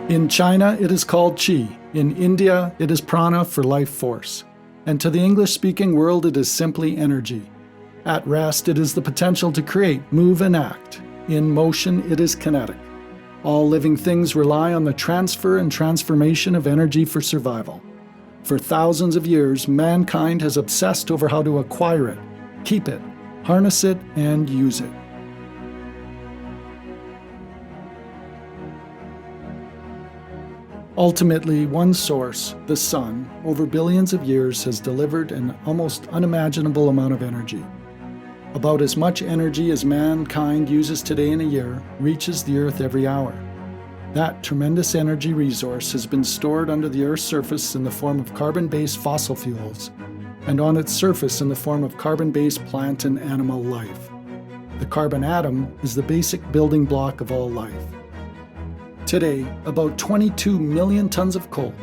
In China, it is called qi. In India, it is prana for life force. And to the English-speaking world, it is simply energy. At rest, it is the potential to create, move, and act. In motion, it is kinetic. All living things rely on the transfer and transformation of energy for survival. For thousands of years, mankind has obsessed over how to acquire it, keep it, harness it, and use it. Ultimately, one source, the sun, over billions of years has delivered an almost unimaginable amount of energy. About as much energy as mankind uses today in a year reaches the Earth every hour. That tremendous energy resource has been stored under the Earth's surface in the form of carbon-based fossil fuels, and on its surface in the form of carbon-based plant and animal life. The carbon atom is the basic building block of all life. Today, about 22 million tons of coal,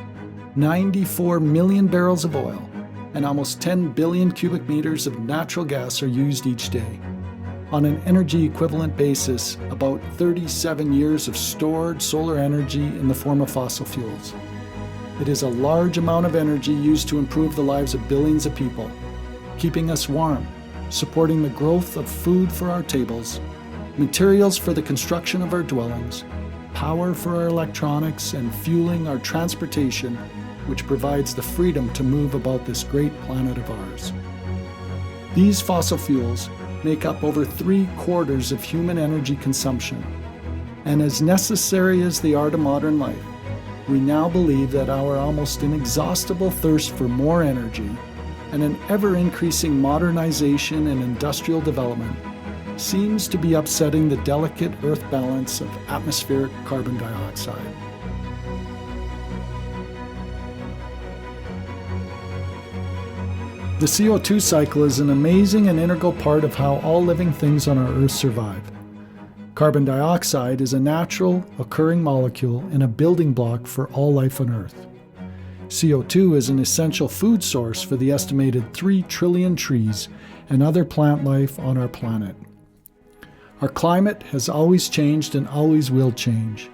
94 million barrels of oil, and almost 10 billion cubic meters of natural gas are used each day. On an energy equivalent basis, about 37 years of stored solar energy in the form of fossil fuels. It is a large amount of energy used to improve the lives of billions of people, keeping us warm, supporting the growth of food for our tables, materials for the construction of our dwellings, power for our electronics, and fueling our transportation, which provides the freedom to move about this great planet of ours. These fossil fuels make up over 3/4 of human energy consumption. And as necessary as they are to modern life, we now believe that our almost inexhaustible thirst for more energy and an ever-increasing modernization and industrial development seems to be upsetting the delicate Earth balance of atmospheric carbon dioxide. The CO2 cycle is an amazing and integral part of how all living things on our Earth survive. Carbon dioxide is a natural, occurring molecule and a building block for all life on Earth. CO2 is an essential food source for the estimated 3 trillion trees and other plant life on our planet. Our climate has always changed and always will change.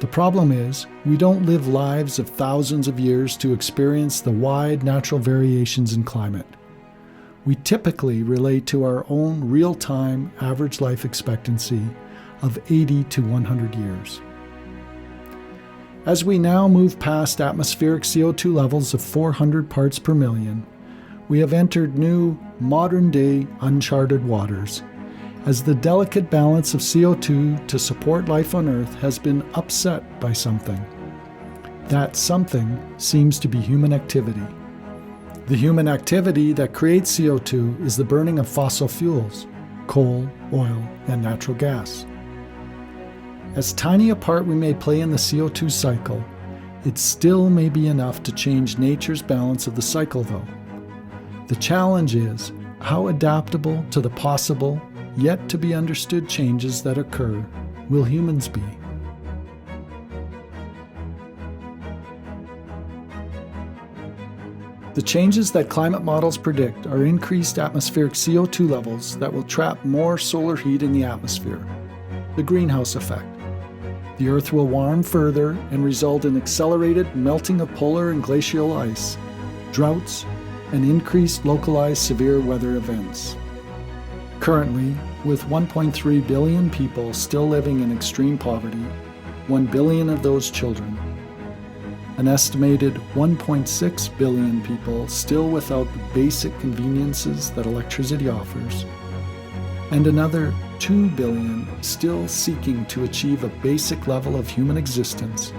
The problem is, we don't live lives of thousands of years to experience the wide natural variations in climate. We typically relate to our own real-time average life expectancy of 80 to 100 years. As we now move past atmospheric CO2 levels of 400 parts per million, we have entered new, modern-day, uncharted waters, as the delicate balance of CO2 to support life on Earth has been upset by something. That something seems to be human activity. The human activity that creates CO2 is the burning of fossil fuels, coal, oil, and natural gas. As tiny a part we may play in the CO2 cycle, it still may be enough to change nature's balance of the cycle, though. The challenge is how adaptable to the possible, yet to be understood changes that occur will humans be? The changes that climate models predict are increased atmospheric CO2 levels that will trap more solar heat in the atmosphere, the greenhouse effect. The Earth will warm further and result in accelerated melting of polar and glacial ice, droughts, and increased localized severe weather events. Currently, with 1.3 billion people still living in extreme poverty, 1 billion of those children, an estimated 1.6 billion people still without the basic conveniences that electricity offers, and another 2 billion still seeking to achieve a basic level of human existence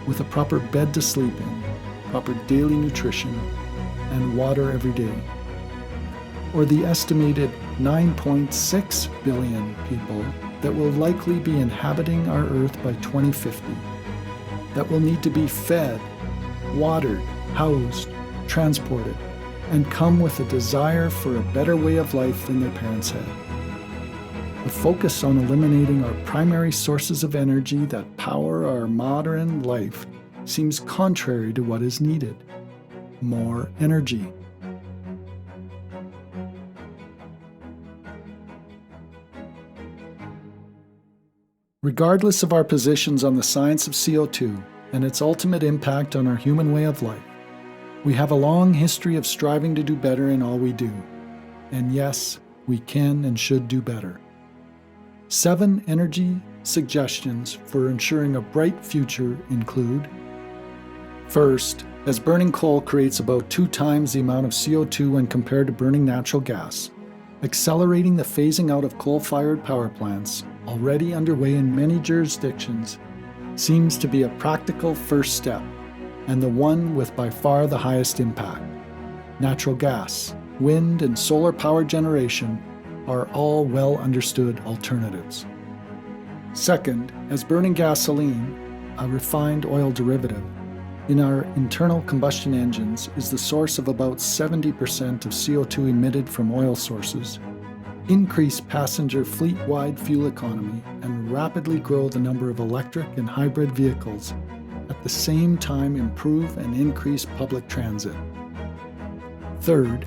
with a proper bed to sleep in, proper daily nutrition, and water every day. Or the estimated 9.6 billion people that will likely be inhabiting our Earth by 2050, that will need to be fed, watered, housed, transported, and come with a desire for a better way of life than their parents had. The focus on eliminating our primary sources of energy that power our modern life seems contrary to what is needed: more energy. Regardless of our positions on the science of CO2 and its ultimate impact on our human way of life, we have a long history of striving to do better in all we do. And yes, we can and should do better. 7 energy suggestions for ensuring a bright future include: first, as burning coal creates about 2 times the amount of CO2 when compared to burning natural gas, accelerating the phasing out of coal-fired power plants, already underway in many jurisdictions, seems to be a practical first step, and the one with by far the highest impact. Natural gas, wind, and solar power generation are all well understood alternatives. Second, as burning gasoline, a refined oil derivative, in our internal combustion engines is the source of about 70% of CO2 emitted from oil sources, increase passenger fleet-wide fuel economy, and rapidly grow the number of electric and hybrid vehicles, at the same time improve and increase public transit. Third,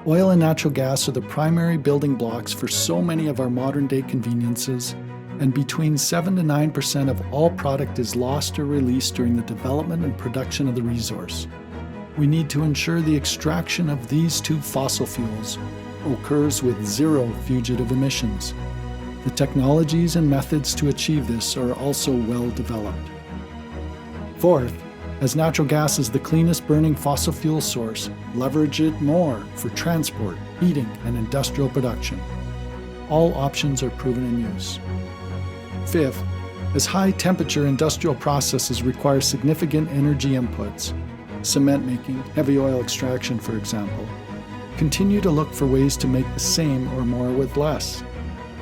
oil and natural gas are the primary building blocks for so many of our modern-day conveniences, and between 7 to 9% of all product is lost or released during the development and production of the resource. We need to ensure the extraction of these 2 fossil fuels occurs with 0 fugitive emissions. The technologies and methods to achieve this are also well developed. Fourth, as natural gas is the cleanest burning fossil fuel source, leverage it more for transport, heating, and industrial production. All options are proven in use. Fifth, as high-temperature industrial processes require significant energy inputs, cement making, heavy oil extraction, for example, continue to look for ways to make the same or more with less.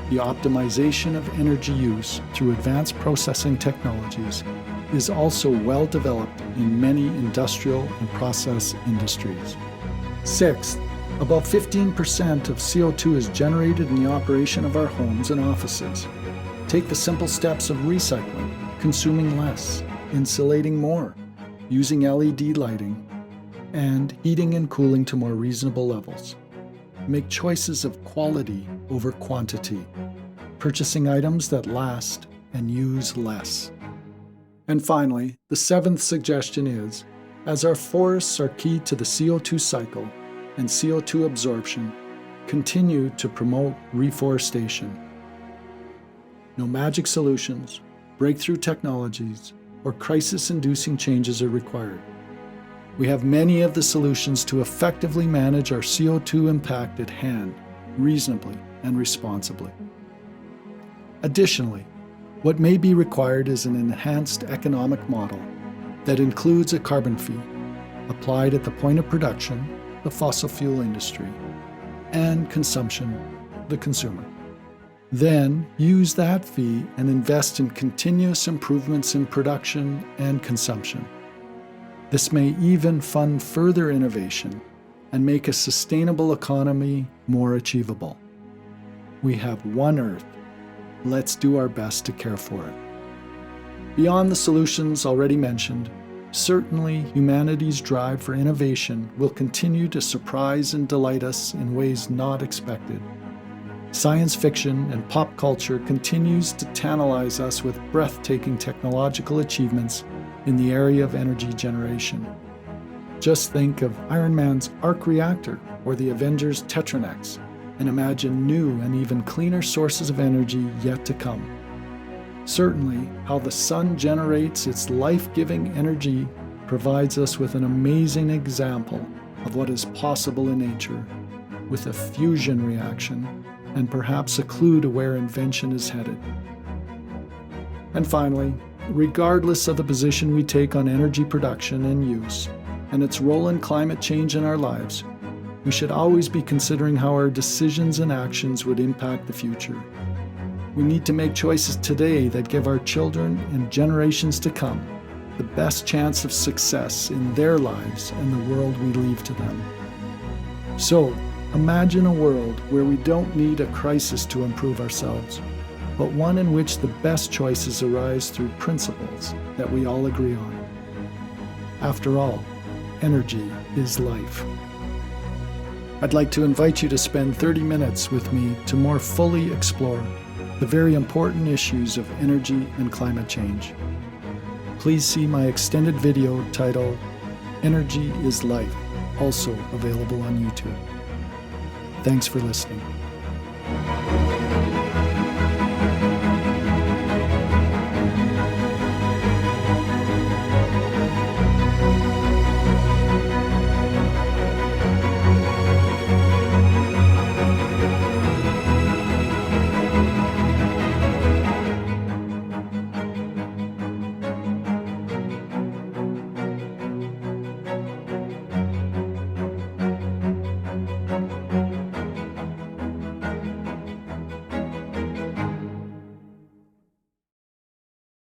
The optimization of energy use through advanced processing technologies is also well developed in many industrial and process industries. Sixth, about 15% of CO2 is generated in the operation of our homes and offices. Take the simple steps of recycling, consuming less, insulating more, using LED lighting, and heating and cooling to more reasonable levels. Make choices of quality over quantity, purchasing items that last and use less. And finally, the 7th suggestion is, as our forests are key to the CO2 cycle and CO2 absorption, continue to promote reforestation. No magic solutions, breakthrough technologies, or crisis-inducing changes are required. We have many of the solutions to effectively manage our CO2 impact at hand, reasonably and responsibly. Additionally, what may be required is an enhanced economic model that includes a carbon fee applied at the point of production, the fossil fuel industry, and consumption, the consumer. Then use that fee and invest in continuous improvements in production and consumption. This may even fund further innovation and make a sustainable economy more achievable. We have one Earth. Let's do our best to care for it. Beyond the solutions already mentioned, certainly humanity's drive for innovation will continue to surprise and delight us in ways not expected. Science fiction and pop culture continues to tantalize us with breathtaking technological achievements in the area of energy generation. Just think of Iron Man's arc reactor or the Avengers' Tetranex, and imagine new and even cleaner sources of energy yet to come. Certainly, how the sun generates its life-giving energy provides us with an amazing example of what is possible in nature, with a fusion reaction and perhaps a clue to where invention is headed. And finally, regardless of the position we take on energy production and use, and its role in climate change in our lives, we should always be considering how our decisions and actions would impact the future. We need to make choices today that give our children and generations to come the best chance of success in their lives and the world we leave to them. So, imagine a world where we don't need a crisis to improve ourselves, but one in which the best choices arise through principles that we all agree on. After all, energy is life. I'd like to invite you to spend 30 minutes with me to more fully explore the very important issues of energy and climate change. Please see my extended video titled Energy is Life, also available on YouTube. Thanks for listening.